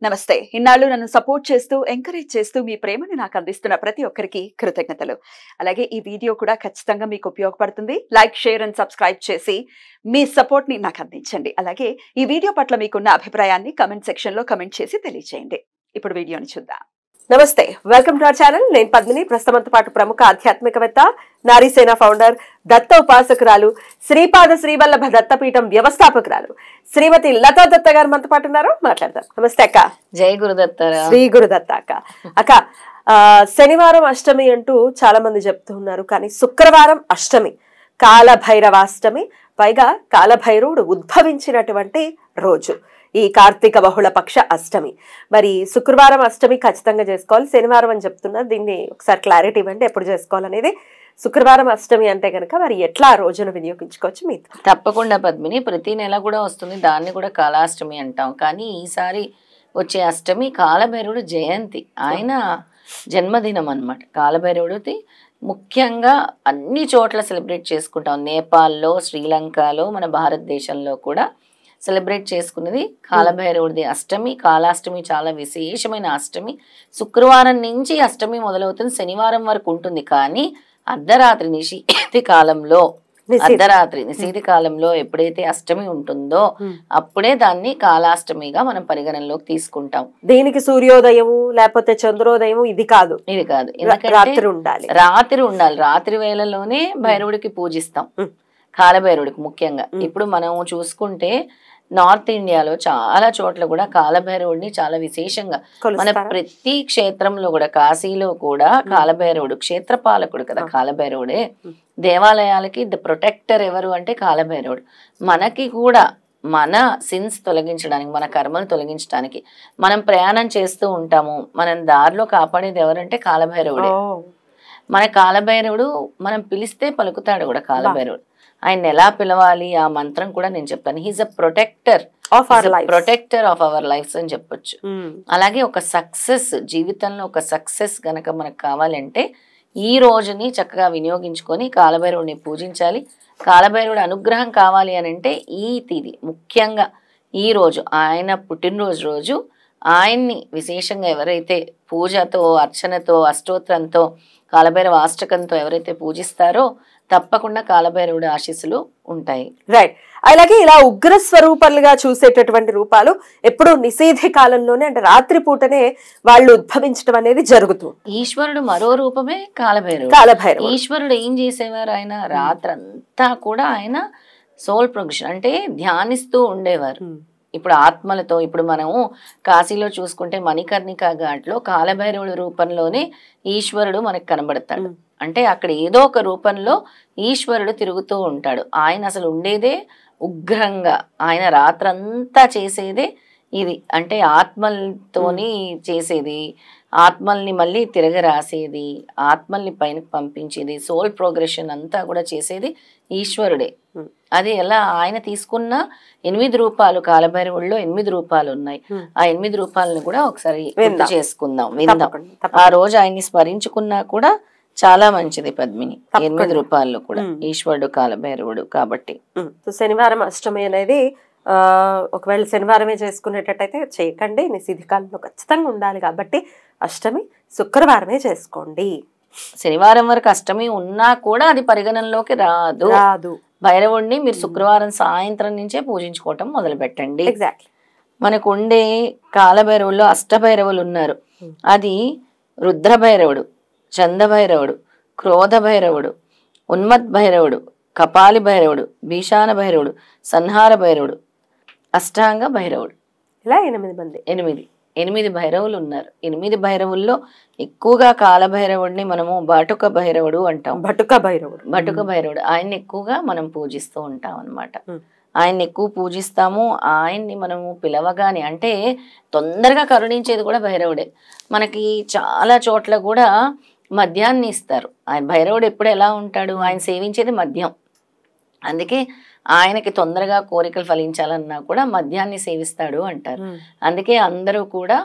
నమస్తే. ఇన్నాళ్ళు నన్ను సపోర్ట్ చేస్తూ, ఎంకరేజ్ చేస్తూ మీ ప్రేమని నాకు అందిస్తున్న ప్రతి ఒక్కరికి కృతజ్ఞతలు. అలాగే ఈ వీడియో కూడా ఖచ్చితంగా మీకు ఉపయోగపడుతుంది. లైక్, షేర్ అండ్ సబ్స్క్రైబ్ చేసి మీ సపోర్ట్‌ని నాకు అందించండి. అలాగే ఈ వీడియో పట్ల మీకున్న అభిప్రాయాన్ని కామెంట్ సెక్షన్‌లో కామెంట్ చేసి తెలియజేయండి. ఇప్పుడు వీడియోని చూద్దాం. నమస్తే, వెల్కమ్ టు అవర్ ఛానల్. నేను పద్మిని. ప్రస్తుతంతో పాటు ప్రముఖ ఆధ్యాత్మికవేత్త, నారీసేన ఫౌండర్, దత్త ఉపాసకురాలు, శ్రీపాద శ్రీవల్లభ దత్తపీఠం వ్యవస్థాపకురాలు శ్రీమతి లతా దత్త గారు మనతో పాటు ఉన్నారు. మాట్లాడదాం. నమస్తే అక్క. జై గురుదత్త. శ్రీ గురుదత్త అక్క. అక్క, శనివారం అష్టమి అంటూ చాలా మంది చెప్తూ ఉన్నారు, కానీ శుక్రవారం అష్టమి, కాలభైరవాష్టమి. పైగా కాలభైరవుడు ఉద్భవించినటువంటి రోజు ఈ కార్తీక బహుళ పక్ష అష్టమి. మరి శుక్రవారం అష్టమి ఖచ్చితంగా చేసుకోవాలి, శనివారం అని చెప్తున్నారు. దీన్ని ఒకసారి క్లారిటీ ఇవ్వండి, ఎప్పుడు చేసుకోవాలనేది. శుక్రవారం అష్టమి అంటే కనుక మరి ఎట్లా ఆ రోజును వినియోగించుకోవచ్చు మీతో? తప్పకుండా పద్మిని, ప్రతి నెల కూడా వస్తుంది, దాన్ని కూడా కాలాష్టమి అంటాం. కానీ ఈసారి వచ్చే అష్టమి కాలభైరవుడు జయంతి, ఆయన జన్మదినం అన్నమాట. కాలభైరవుడిది ముఖ్యంగా అన్ని చోట్ల సెలబ్రేట్ చేసుకుంటాం. నేపాల్లో, శ్రీలంకలో, మన భారతదేశంలో కూడా సెలబ్రేట్ చేసుకునేది కాలభైరవుడిది అష్టమి. కాలాష్టమి చాలా విశేషమైన అష్టమి. శుక్రవారం నుంచి అష్టమి మొదలవుతుంది, శనివారం వరకు ఉంటుంది. కానీ అర్ధరాత్రి నిశీతి కాలంలో, నిశీతి కాలంలో ఎప్పుడైతే అష్టమి ఉంటుందో అప్పుడే దాన్ని కాలాష్టమిగా మనం పరిగణనలోకి తీసుకుంటాం. దీనికి సూర్యోదయము లేకపోతే చంద్రోదయము ఇది కాదు, ఎందుకంటే రాత్రి ఉండాలి. రాత్రి వేళలోనే భైరవుడికి పూజిస్తాం, కాలభైరవుడికి ముఖ్యంగా. ఇప్పుడు మనం చూసుకుంటే నార్త్ ఇండియాలో చాలా చోట్ల కూడా కాలభైరవుడిని చాలా విశేషంగా, మన ప్రతి క్షేత్రంలో కూడా, కాశీలో కూడా కాలభైరవుడు క్షేత్రపాలకుడు కదా కాలభైరవుడే. దేవాలయాలకి ద ప్రొటెక్టర్ ఎవరు అంటే కాలభైరవుడు. మనకి కూడా మన సిన్స్ తొలగించడానికి, మన కర్మలు తొలగించడానికి మనం ప్రయాణం చేస్తూ ఉంటాము, మనం దారిలో కాపాడేది ఎవరంటే కాలభైరవుడే. మన కాలభైరవుడు మనం పిలిస్తే పలుకుతాడు కూడా కాలభైరవుడు. ఆయన ఎలా పిలవాలి ఆ మంత్రం కూడా నేను చెప్తాను. He's a protector of our lives అని చెప్పొచ్చు. అలాగే ఒక సక్సెస్, జీవితంలో ఒక సక్సెస్ గనక మనకు కావాలంటే ఈ రోజుని చక్కగా వినియోగించుకొని కాలభైరవుడిని పూజించాలి. కాలభైరవుడి అనుగ్రహం కావాలి అని అంటే ఈ తిథి, ముఖ్యంగా ఈ రోజు ఆయన పుట్టినరోజు రోజు ఆయన్ని విశేషంగా ఎవరైతే పూజతో, అర్చనతో, అష్టోత్తరంతో, కాలభైరవ అష్టకంతో ఎవరైతే పూజిస్తారో తప్పకుండా కాలభైరవుడి ఆశీస్సులు ఉంటాయి. రైట్. అలాగే ఇలా ఉగ్ర స్వరూపాలుగా చూసేటటువంటి రూపాలు ఎప్పుడు నిషేధ కాలంలోనే, అంటే రాత్రి పూటనే వాళ్ళు ఉద్భవించడం అనేది జరుగుతుంది. ఈశ్వరుడు మరో రూపమే కాలభైరవుడు. ఈశ్వరుడు ఏం చేసేవారు? ఆయన రాత్రంతా కూడా ఆయన సోల్ ప్రొగ్రెషన్ అంటే ధ్యానిస్తూ ఉండేవారు. ఇప్పుడు ఆత్మలతో, ఇప్పుడు మనము కాశీలో చూసుకుంటే మణికర్ణికా ఘాట్లో కాలభైరవుడి రూపంలోనే ఈశ్వరుడు మనకు కనబడతాడు. అంటే అక్కడ ఏదో ఒక రూపంలో ఈశ్వరుడు తిరుగుతూ ఉంటాడు. ఆయన అసలు ఉండేదే ఉగ్రంగా, ఆయన రాత్రంతా చేసేదే ఇది. అంటే ఆత్మలతోని చేసేది, ఆత్మల్ని మళ్ళీ తిరగరాసేది, ఆత్మల్ని పైనకి పంపించేది, సోల్ ప్రోగ్రెషన్ అంతా కూడా చేసేది ఈశ్వరుడే. అది ఎలా ఆయన తీసుకున్న 8 రూపాలు, కాలభైరవుల్లో 8 రూపాలు ఉన్నాయి. ఆ 8 రూపాలను కూడా ఒకసారి గుర్తు చేసుకుందాం, విందాం. ఆ రోజు ఆయన్ని స్మరించుకున్నా కూడా చాలా మంచిది పద్మిని. 8 రూపాయల్లో కూడా ఈశ్వరుడు కాలభైరవుడు కాబట్టి. శనివారం అష్టమి అనేది ఒకవేళ శనివారమే చేసుకునేటట్టయితే చేయకండి, నిషిద్ధ కాలంలో ఖచ్చితంగా ఉండాలి కాబట్టి అష్టమి శుక్రవారమే చేసుకోండి. శనివారం వరకు అష్టమి ఉన్నా కూడా అది పరిగణనలోకి రాదు. భైరవుడిని మీరు శుక్రవారం సాయంత్రం నుంచే పూజించుకోవటం మొదలు పెట్టండి. ఎగ్జాక్ట్లీ. మనకు ఉండే కాలభైరవుల్లో అష్టభైరవులు ఉన్నారు. అది రుద్రభైరవుడు, చందభైరవుడు, క్రోధ భైరవుడు, ఉన్మత్ భైరవుడు, కపాలి భైరవుడు, భీషాన భైరవుడు, సంహార భైరవుడు, అష్టాంగ భైరవుడు. ఇలా 8 మంది, 8 భైరవులు ఉన్నారు. 8 భైరవుల్లో ఎక్కువగా కాలభైరవుడిని మనము బాటుక భైరవుడు అంటాం. బటుక భైరవుడు ఆయన్ని ఎక్కువగా మనం పూజిస్తూ ఉంటాం అన్నమాట. ఆయన్ని ఎక్కువ పూజిస్తాము. ఆయన్ని మనము పిలవగానే, అంటే తొందరగా కరుణించేది కూడా భైరవుడే. మనకి చాలా చోట్ల కూడా మద్యాన్ని ఇస్తారు. ఆయన భైరవుడు ఎప్పుడు ఎలా ఉంటాడు? ఆయన సేవించేది మద్యం. అందుకే ఆయనకి తొందరగా కోరికలు ఫలించాలన్నా కూడా మద్యాన్ని సేవిస్తాడు అంటారు. అందుకే అందరూ కూడా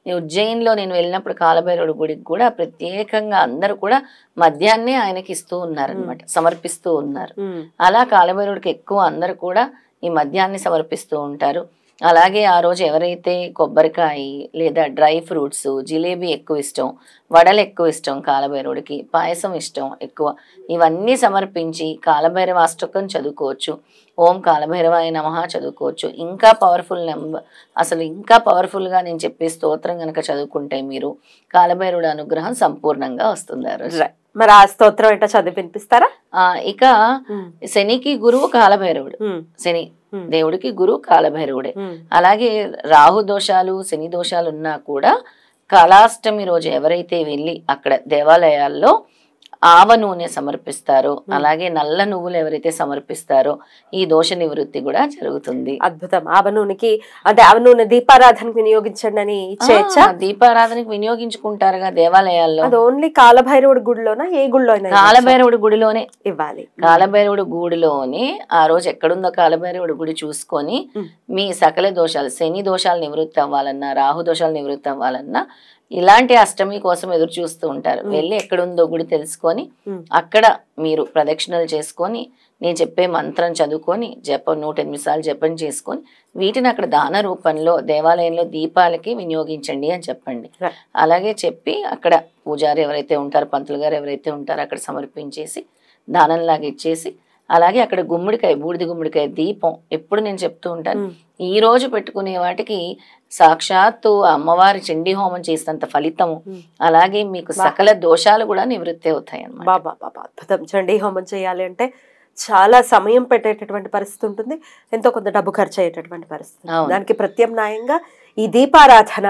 ఉజ్జయిన్లో నేను వెళ్ళినప్పుడు కాలభైరవుడి గుడికి కూడా ప్రత్యేకంగా అందరూ కూడా మద్యాన్ని ఆయనకి ఇస్తూ ఉన్నారు అనమాట, సమర్పిస్తూ ఉన్నారు. అలా కాలభైరవుడికి ఎక్కువ అందరూ కూడా ఈ మద్యాన్ని సమర్పిస్తూ ఉంటారు. అలాగే ఆ రోజు ఎవరైతే కొబ్బరికాయ లేదా డ్రై ఫ్రూట్స్, జిలేబీ ఎక్కువ ఇష్టం, వడలు ఎక్కువ ఇష్టం, కాలభైరవుడికి పాయసం ఇష్టం ఎక్కువ, ఇవన్నీ సమర్పించి కాలభైరవ అష్టకం చదువుకోవచ్చు. ఓం కాలభైరవాయ నమః చదువుకోవచ్చు. ఇంకా పవర్ఫుల్ నెంబర్, అసలు ఇంకా పవర్ఫుల్గా నేను చెప్పే స్తోత్రం కనుక చదువుకుంటే మీరు కాలభైరవుడి అనుగ్రహం సంపూర్ణంగా వస్తుంది ఆ రోజు. మరి ఆ స్తోత్రం ఏంటో చదివి వినిపిస్తారా? ఇక శనికి గురువు కాలభైరవుడు, శని దేవుడికి గురువు కాలభైరవుడే. అలాగే రాహు దోషాలు, శని దోషాలు ఉన్నా కూడా కళాష్టమి రోజు ఎవరైతే వెళ్ళి అక్కడ దేవాలయాల్లో ఆవ నూనె సమర్పిస్తారో, అలాగే నల్ల నువ్వులు ఎవరైతే సమర్పిస్తారో ఈ దోష నివృత్తి కూడా జరుగుతుంది. అద్భుతం. ఆవ నూనెకి అంటే ఆవ నూనె దీపారాధనకి వినియోగించండి అని ఇచ్చేయచ్చా? దీపారాధనకి వినియోగించుకుంటారుగా దేవాలయాల్లో. అది ఓన్లీ కాలభైరవుడి గుడిలోనా, ఏ గుడిలో అయినా? కాలభైరవుడి గుడిలోనే ఇవ్వాలి. కాలభైరవుడి గుడిలోనే ఆ రోజు ఎక్కడుందో కాలభైరవుడి గుడి చూసుకొని మీ సకల దోషాలు, శని దోషాలు నివృత్తి అవ్వాలన్నా, రాహు దోషాలు నివృత్తి అవ్వాలన్నా, ఇలాంటి అష్టమి కోసం ఎదురు చూస్తూ ఉంటారు. వెళ్ళి ఎక్కడుందో గుడి తెలుసుకొని అక్కడ మీరు ప్రదక్షిణలు చేసుకొని నేను చెప్పే మంత్రం చదువుకొని జపం 108 సార్లు జపం చేసుకొని వీటిని అక్కడ దాన రూపంలో దేవాలయంలో దీపాలకి వినియోగించండి అని చెప్పండి. అలాగే చెప్పి అక్కడ పూజారి ఎవరైతే ఉంటారో, పంతులు గారు ఎవరైతే ఉంటారో అక్కడ సమర్పించేసి దానంలాగా ఇచ్చేసి, అలాగే అక్కడ గుమ్మడికాయ, బూడిద గుమ్మడికాయ దీపం ఎప్పుడు నేను చెప్తూ ఉంటాను, ఈ రోజు పెట్టుకునే వాటికి సాక్షాత్తు అమ్మవారి చండీ హోమం చేసినంత ఫలితము, అలాగే మీకు సకల దోషాలు కూడా నివృత్తి అవుతాయి అన్నమాట. బాబా అద్భుతం. చండీ హోమం చేయాలి అంటే చాలా సమయం పెట్టేటటువంటి పరిస్థితి ఉంటుంది, ఎంతో కొంత డబ్బు ఖర్చు అయ్యేటటువంటి పరిస్థితి. దానికి ప్రత్యామ్నాయంగా ఈ దీపారాధన,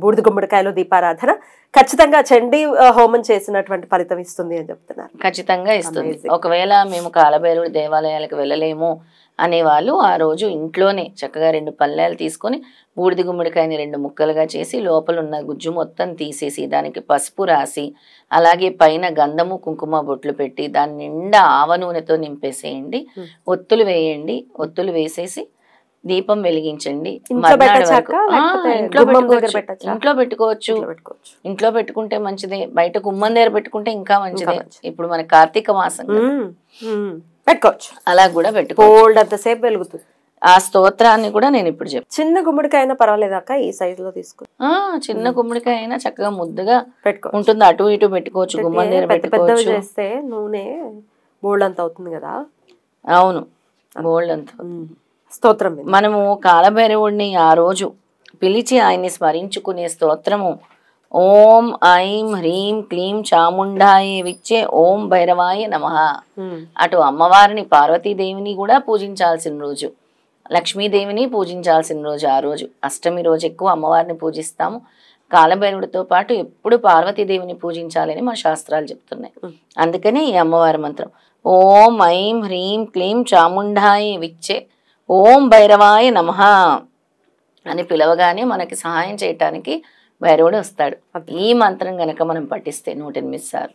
బూడిద గుమ్మడికాయలో దీపారాధన ఖచ్చితంగా చండీ హోమం చేసినటువంటి ఫలితం ఇస్తుంది అని చెప్తున్నారు. ఖచ్చితంగా ఇస్తుంది. ఒకవేళ మేము కాలభైరవుడి దేవాలయాలకు వెళ్ళలేము అనేవాళ్ళు ఆ రోజు ఇంట్లోనే చక్కగా 2 పళ్ళాలు తీసుకొని బూడిద గుమ్మడికాయని 2 ముక్కలుగా చేసి లోపల ఉన్న గుజ్జు మొత్తం తీసేసి దానికి పసుపు రాసి, అలాగే పైన గంధము కుంకుమ బొట్లు పెట్టి దాని నిండా ఆవ నూనెతో నింపేసేయండి. ఒత్తులు వేయండి. ఒత్తులు వేసేసి దీపం వెలిగించండి. ఇంట్లో పెట్టుకోవచ్చు. ఇంట్లో పెట్టుకుంటే మంచిదే, బయట గుమ్మం దగ్గర పెట్టుకుంటే ఇంకా మంచిదే. ఇప్పుడు మన కార్తీక మాసం పెట్టుకోవచ్చు, అలా కూడా పెట్టుకోవచ్చు. అంతసేపు వెలుగుతుంది. ఆ స్తోత్రాన్ని కూడా నేను ఇప్పుడు చెప్తాను. చిన్న గుమ్మడికాయ అయినా పర్వాలేదాక ఈ సైజ్ లో తీసుకో. చిన్న గుమ్మడికాయ అయినా చక్కగా ముద్దుగా ఉంటుంది, అటు ఇటు పెట్టుకోవచ్చు, గుమ్మం దగ్గర పెట్టుకోవచ్చు. చేస్తే నూనె బోల్డ్ అంత అవుతుంది కదా. అవును, బోల్డ్ అంత. స్తోత్రం మనము కాలభైరవుడిని ఆ రోజు పిలిచి ఆయన్ని స్మరించుకునే స్తోత్రము ఓం ఐం హ్రీం క్లీం చాముండాయ విచ్చే ఓం భైరవాయ నమః. అటు అమ్మవారిని పార్వతీదేవిని కూడా పూజించాల్సిన రోజు, లక్ష్మీదేవిని పూజించాల్సిన రోజు. ఆ రోజు అష్టమి రోజు ఎక్కువ అమ్మవారిని పూజిస్తాము. కాలభైరవుడితో పాటు ఎప్పుడు పార్వతీదేవిని పూజించాలని మా శాస్త్రాలు చెప్తున్నాయి. అందుకని ఈ అమ్మవారి మంత్రం ఓం ఐం హ్రీం క్లీం చాముండాయ విచ్చే ఓం భైరవాయ నమః అని పిలవగానే మనకి సహాయం చేయటానికి భైరవుడు వస్తాడు. ఈ మంత్రం గనక మనం పఠిస్తే 108 సార్లు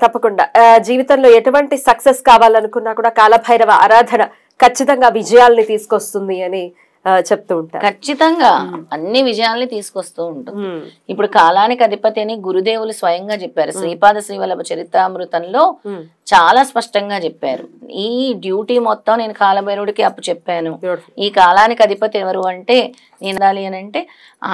తప్పకుండా జీవితంలో ఎటువంటి సక్సెస్ కావాలనుకున్నా కూడా కాలభైరవ ఆరాధన ఖచ్చితంగా విజయాల్ని తీసుకొస్తుంది అని చెప్తూ ఉంటారు. ఖచ్చితంగా అన్ని విజయాల్ని తీసుకొస్తూ ఉంటుంది. ఇప్పుడు కాలానికి అధిపతి అని గురుదేవులు స్వయంగా చెప్పారు. శ్రీపాద శ్రీవల్లభ చరితామృతంలో చాలా స్పష్టంగా చెప్పారు. ఈ డ్యూటీ మొత్తం నేను కాలభైరవుడికి అప్పు చెప్పాను. ఈ కాలానికి అధిపతి ఎవరు అంటే నేనాలి అని అంటే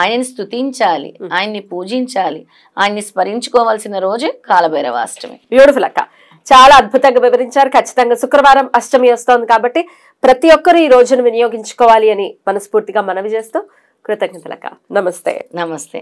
ఆయన్ని స్తుతించాలి, ఆయన్ని పూజించాలి, ఆయన్ని స్మరించుకోవాల్సిన రోజే కాలభైరవాష్టమి. బ్యూటిఫుల్ అక్క, చాలా అద్భుతంగా వివరించారు. ఖచ్చితంగా శుక్రవారం అష్టమి వస్తోంది కాబట్టి ప్రతి ఒక్కరు ఈ రోజును వినియోగించుకోవాలి అని మనస్ఫూర్తిగా మనవి చేస్తూ కృతజ్ఞతలక్క. నమస్తే. నమస్తే.